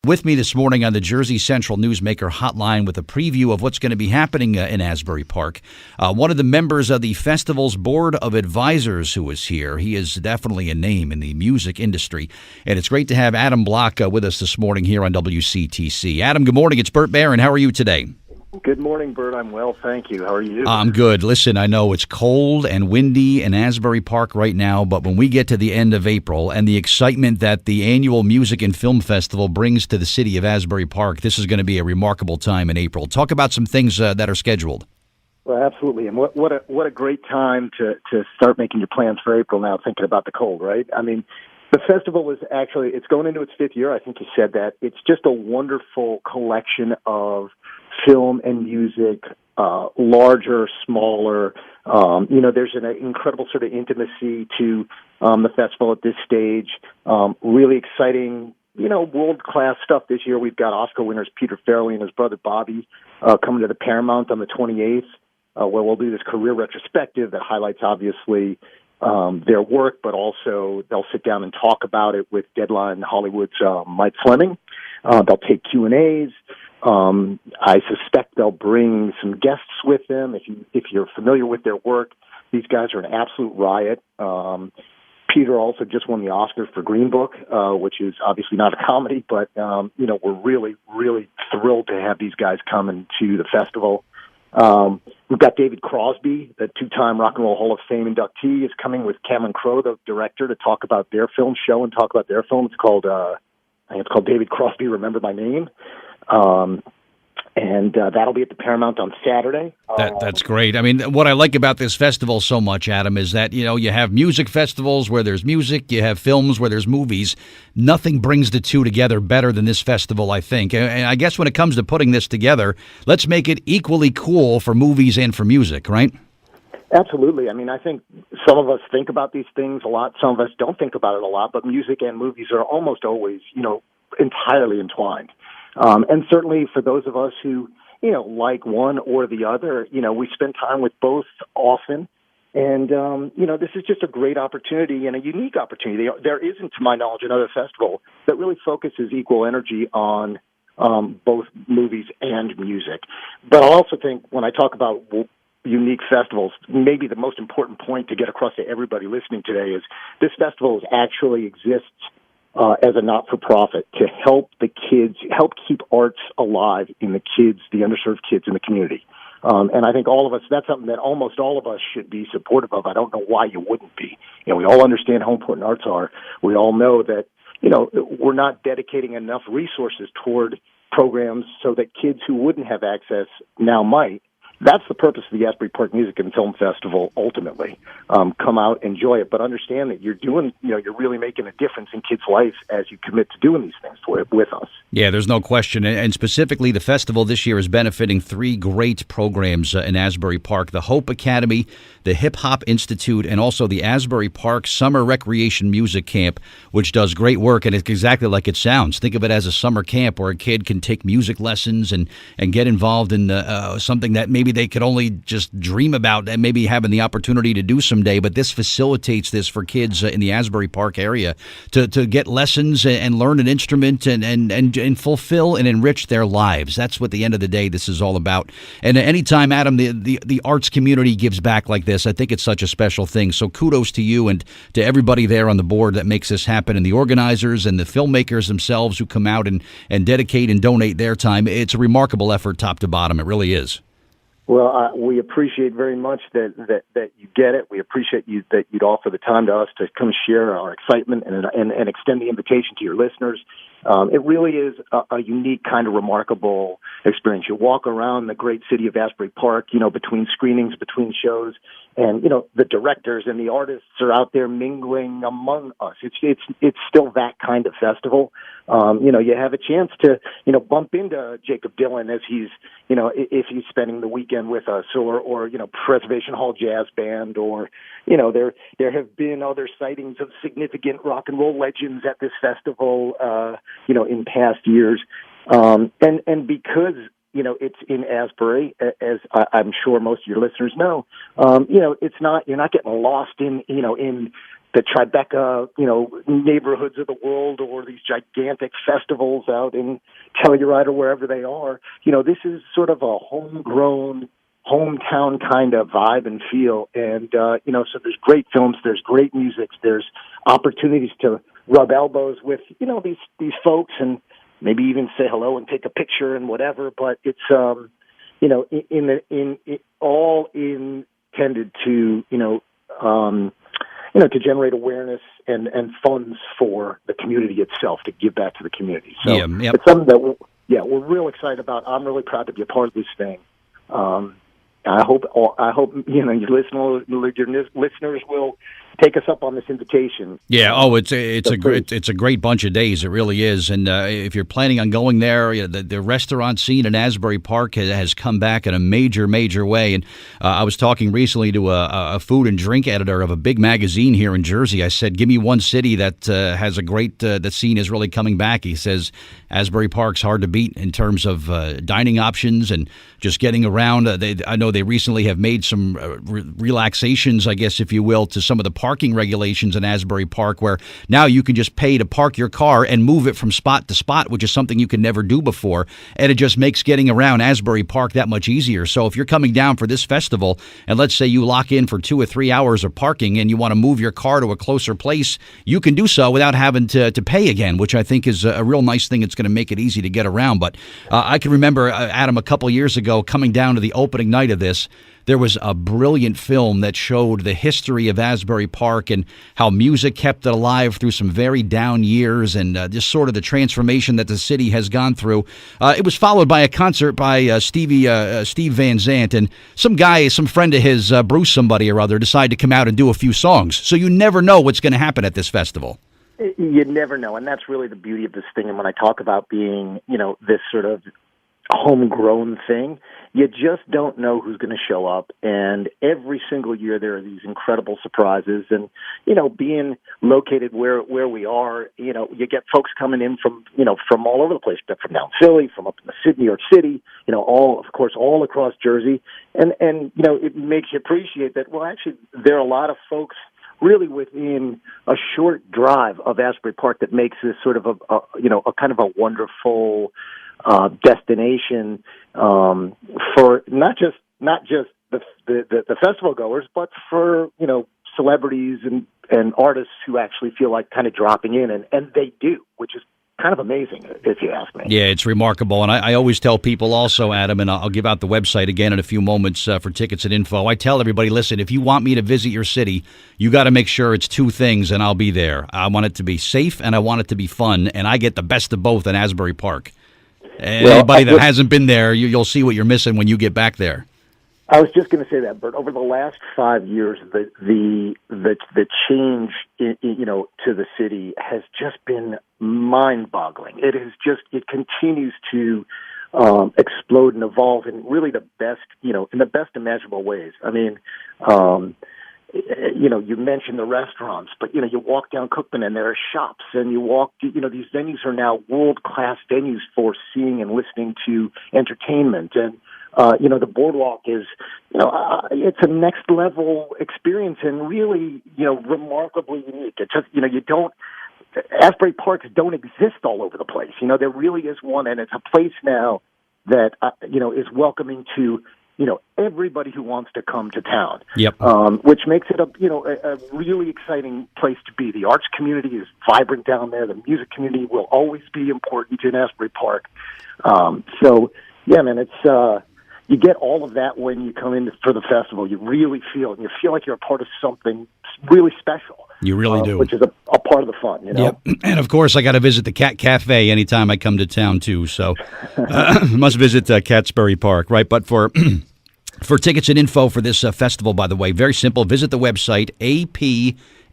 With me this morning on the Jersey Central Newsmaker Hotline with a preview of what's going to be happening in Asbury Park. One of the members of the festival's board of advisors who is here. He is definitely a name in the music industry. And it's great to have Adam Block with us this morning here on WCTC. Adam, good morning. It's Bert Barron. How are you today? Good morning, Bert. I'm well, thank you. How are you? I'm good. Listen, I know it's cold and windy in Asbury Park right now, but when we get to the end of April and the excitement that the annual Music and Film Festival brings to the city of Asbury Park, this is going to be a remarkable time in April. Talk about some things that are scheduled. Well, absolutely. And what a great time to start making your plans for April now, thinking about the cold, right? I mean, the festival it's going into its fifth year. I think you said that. It's just a wonderful collection of film and music, larger, smaller. There's an incredible sort of intimacy to the festival at this stage. Really exciting, world-class stuff this year. We've got Oscar winners Peter Farrelly and his brother Bobby coming to the Paramount on the 28th, where we'll do this career retrospective that highlights, obviously, their work, but also they'll sit down and talk about it with Deadline Hollywood's Mike Fleming. They'll take Q&As. I suspect they'll bring some guests with them. If you're familiar with their work, these guys are an absolute riot. Peter also just won the Oscar for Green Book, which is obviously not a comedy, but we're really, really thrilled to have these guys coming to the festival. We've got David Crosby, the two-time Rock and Roll Hall of Fame inductee, is coming with Cameron Crowe, the director, to talk about their film show and talk about their film. It's called David Crosby, Remember My Name. And that'll be at the Paramount on Saturday. That's great. I mean, what I like about this festival so much, Adam, is that, you have music festivals where there's music, you have films where there's movies. Nothing brings the two together better than this festival, I think. And I guess when it comes to putting this together, let's make it equally cool for movies and for music, right? Absolutely. I mean, I think some of us think about these things a lot. Some of us don't think about it a lot, but music and movies are almost always, entirely entwined. And certainly for those of us who, like one or the other, we spend time with both often. And, this is just a great opportunity and a unique opportunity. There isn't, to my knowledge, another festival that really focuses equal energy on both movies and music. But I also think when I talk about unique festivals, maybe the most important point to get across to everybody listening today is this festival actually exists as a not-for-profit to help the kids, help keep arts alive in the underserved kids in the community. And I think all of us, that's something that almost all of us should be supportive of. I don't know why you wouldn't be. We all understand how important arts are. We all know that, we're not dedicating enough resources toward programs so that kids who wouldn't have access now might. That's the purpose of the Asbury Park Music and Film Festival, ultimately. Come out, enjoy it, but understand that you're really making a difference in kids' lives as you commit to doing these things with us. Yeah, there's no question. And specifically, the festival this year is benefiting three great programs in Asbury Park: the Hope Academy, the Hip Hop Institute, and also the Asbury Park Summer Recreation Music Camp, which does great work. And it's exactly like it sounds. Think of it as a summer camp where a kid can take music lessons and get involved in something that maybe they could only just dream about and maybe having the opportunity to do someday. But this facilitates this for kids in the Asbury Park area to get lessons and learn an instrument and fulfill and enrich their lives. That's what, at the end of the day, this is all about. And anytime, Adam, the arts community gives back like this, I think it's such a special thing. So kudos to you and to everybody there on the board that makes this happen, and the organizers and the filmmakers themselves who come out and dedicate and donate their time. It's a remarkable effort top to bottom. It really is. Well, we appreciate very much that you get it. We appreciate that you'd offer the time to us to come share our excitement and extend the invitation to your listeners. It really is a unique kind of remarkable experience. You walk around the great city of Asbury Park, between screenings, between shows, and, the directors and the artists are out there mingling among us. It's still that kind of festival. You have a chance to, bump into Jacob Dylan as he's, if he's spending the weekend with us, or Preservation Hall Jazz Band, or, there have been other sightings of significant rock and roll legends at this festival, in past years. And because, it's in Asbury, as I'm sure most of your listeners know, you're not getting lost in Tribeca, neighborhoods of the world, or these gigantic festivals out in Telluride or wherever they are. This is sort of a homegrown, hometown kind of vibe and feel. And, so there's great films, there's great music, there's opportunities to rub elbows with, these folks and maybe even say hello and take a picture and whatever. But it's, all intended to, to generate awareness and funds for the community itself, to give back to the community. So It's something that we're real excited about. I'm really proud to be a part of this thing. I hope your listeners will take us up on this invitation. Yeah. It's a great bunch of days. It really is. And if you're planning on going there, the restaurant scene in Asbury Park has come back in a major way. And I was talking recently to a food and drink editor of a big magazine here in Jersey. I said, "Give me one city that has a great the scene is really coming back." He says Asbury Park's hard to beat in terms of dining options and just getting around. I know they recently have made some relaxations, I guess, if you will, to some of the parking regulations in Asbury Park, where now you can just pay to park your car and move it from spot to spot, which is something you could never do before. And it just makes getting around Asbury Park that much easier. So if you're coming down for this festival, and let's say you lock in for 2 or 3 hours of parking and you want to move your car to a closer place, you can do so without having to pay again, which I think is a real nice thing. It's going to make it easy to get around. But I can remember, Adam, a couple years ago, coming down to the opening night of this, there was a brilliant film that showed the history of Asbury Park and how music kept it alive through some very down years, and just sort of the transformation that the city has gone through. It was followed by a concert by Steve Van Zandt, and some friend of his, Bruce somebody or other, decided to come out and do a few songs. So you never know what's going to happen at this festival. You never know, and that's really the beauty of this thing. And when I talk about being, this sort of homegrown thing, you just don't know who's going to show up. And every single year there are these incredible surprises. And, being located where we are, you get folks coming in from all over the place, from down Philly, from up in New York City, all across Jersey. And it makes you appreciate that, well, actually, there are a lot of folks really within a short drive of Asbury Park that makes this sort of a kind of a wonderful destination for not just the festival goers, but for celebrities and artists who actually feel like kind of dropping in, and they do, which is kind of amazing, if you ask me. Yeah, it's remarkable. And I always tell people also, Adam, and I'll give out the website again in a few moments for tickets and info. I tell everybody, listen, if you want me to visit your city, you got to make sure it's two things, and I'll be there. I want it to be safe, and I want it to be fun, and I get the best of both in Asbury Park. Anybody that hasn't been there, you'll see what you're missing when you get back there. I was just going to say that, Bert. Over the last 5 years, the change, to the city has just been mind-boggling. It continues to explode and evolve in really the best, in the best imaginable ways. I mean, you mentioned the restaurants, but, you walk down Cookman and there are shops, and you walk, these venues are now world-class venues for seeing and listening to entertainment. And, the boardwalk is, it's a next-level experience and really, remarkably unique. It's just, Asbury Parks don't exist all over the place. There really is one, and it's a place now that, is welcoming to, everybody who wants to come to town. Yep. Which makes it a really exciting place to be. The arts community is vibrant down there. The music community will always be important in Asbury Park. So yeah, man, it's you get all of that when you come in for the festival. You really feel like you're a part of something really special. You really do. Which is a part of the fun, Yep. And, of course, I got to visit the Cat Cafe anytime I come to town, too. So must visit Catsbury Park, right? But for tickets and info for this festival, by the way, very simple. Visit the website,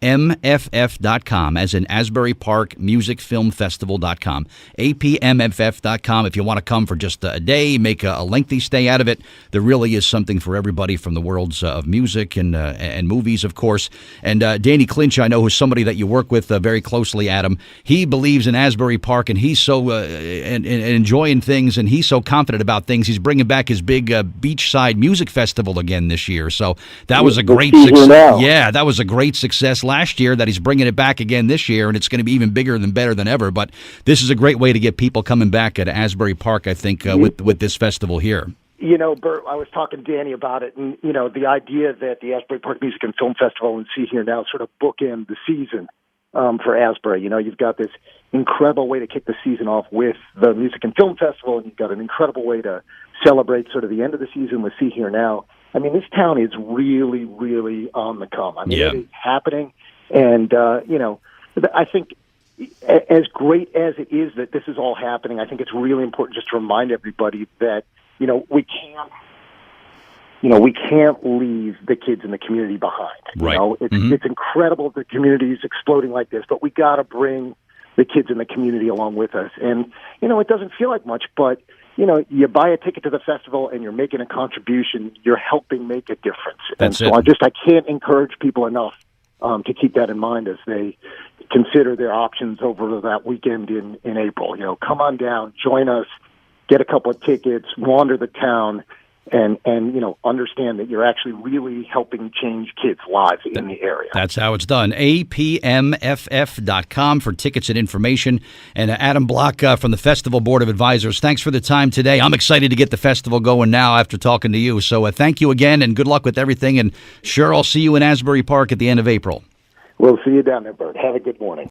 apmff.com, as in Asbury Park Music Film Festival.com. apmff.com. If you want to come for just a day, make a lengthy stay out of it, there really is something for everybody from the worlds of music and movies, of course. And Danny Clinch, I know, who's somebody that you work with very closely, Adam. He believes in Asbury Park, and he's so and enjoying things, and he's so confident about things. He's bringing back his big beachside music festival again this year. So that was a great success. Yeah, that was a great success last year that he's bringing it back again this year, and it's going to be even bigger and better than ever. But this is a great way to get people coming back at Asbury Park, I think, with this festival here. Bert, I was talking to Danny about it, and, the idea that the Asbury Park Music and Film Festival and See Here Now sort of bookend the season for Asbury. You've got this incredible way to kick the season off with the Music and Film Festival, and you've got an incredible way to celebrate sort of the end of the season with See Here Now. I mean, this town is really, really on the come. I mean, It is happening, and, I think as great as it is that this is all happening, I think it's really important just to remind everybody that, we can't leave the kids in the community behind. Right. It's incredible the community is exploding like this, but we got to bring the kids in the community along with us. And, it doesn't feel like much, but, you buy a ticket to the festival and you're making a contribution, you're helping make a difference. That's and so I can't encourage people enough to keep that in mind as they consider their options over that weekend in April. Come on down, join us, get a couple of tickets, wander the town, and understand that you're actually really helping change kids' lives in the area. That's how it's done. apmff.com for tickets and information. And Adam Block from the Festival Board of Advisors, thanks for the time today. I'm excited to get the festival going now after talking to you. So thank you again, and good luck with everything. And sure, I'll see you in Asbury Park at the end of April. We'll see you down there, Bert. Have a good morning.